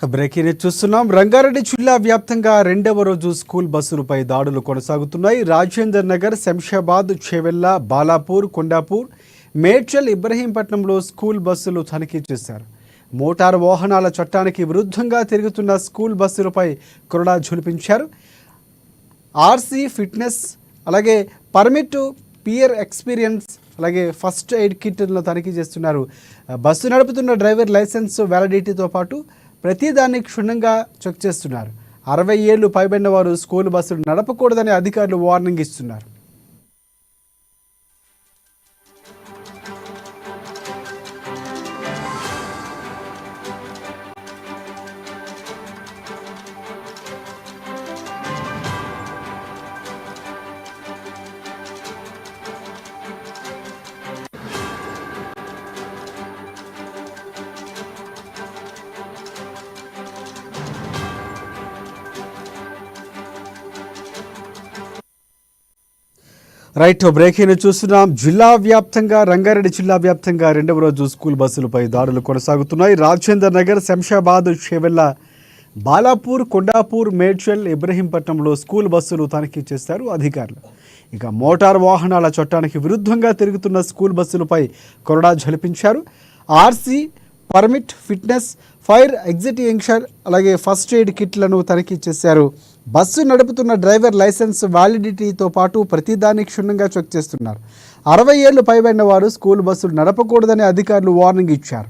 Breaking చూస్తున్నాం. రంగారెడ్డి జిల్లా వ్యాప్తంగా రెండవ రోజు స్కూల్ బస్సులపై దాడులు కొనసాగుతున్నాయి. రాజేందర్ నగర్, శంషాబాద్, చేవెళ్ల, బాలాపూర్, కొండాపూర్, మేడ్చల్, ఇబ్రహీంపట్నంలో స్కూల్ బస్సులు తనిఖీ చేశారు. మోటారు వాహనాల చట్టానికి విరుద్ధంగా తిరుగుతున్న స్కూల్ బస్సులపై కొరడా ఝులిపించారు. ఆర్సీ, ఫిట్నెస్, అలాగే పర్మిట్, పియర్ ఎక్స్పీరియన్స్, అలాగే ఫస్ట్ ఎయిడ్ కిట్లను తనిఖీ చేస్తున్నారు. బస్సు నడుపుతున్న డ్రైవర్ లైసెన్స్ వ్యాలిడిటీతో పాటు ప్రతిదాన్ని క్షుణ్ణంగా చెక్ చేస్తున్నారు. 60 ఏళ్లు పైబడిన వారు స్కూల్ బస్సులు నడపకూడదని అధికారులు వార్నింగ్ ఇస్తున్నారు. రైట్, బ్రేకింగ్ చూస్తున్నాం. రంగారెడ్డి జిల్లా వ్యాప్తంగా రెండవ రోజు స్కూల్ బస్సులపై దాడులు కొనసాగుతున్నాయి. రాజేందర్ నగర్, శంషాబాద్, చేవెళ్ల, బాలాపూర్, కొండాపూర్, మేడ్చల్, ఇబ్రహీంపట్నంలో స్కూల్ బస్సులు తనిఖీ చేశారు అధికారులు. ఇక మోటార్ వాహనాల చట్టానికి విరుద్ధంగా తిరుగుతున్న స్కూల్ బస్సులపై కొరడా ఝలిపించారు. ఆర్సీ, పర్మిట్, ఫిట్నెస్, ఫైర్ ఎగ్జిటింగ్విషర్, అలాగే ఫస్ట్ ఎయిడ్ కిట్లను తనిఖీ చేశారు. బస్సు నడుపుతున్న డ్రైవర్ లైసెన్స్ వ్యాలిడిటీతో పాటు ప్రతిదాన్ని క్షుణ్ణంగా చెక్ చేస్తున్నారు. 60 ఏళ్లు పైబడిన వారు స్కూల్ బస్సులు నడపకూడదని అధికారులు వార్నింగ్ ఇచ్చారు.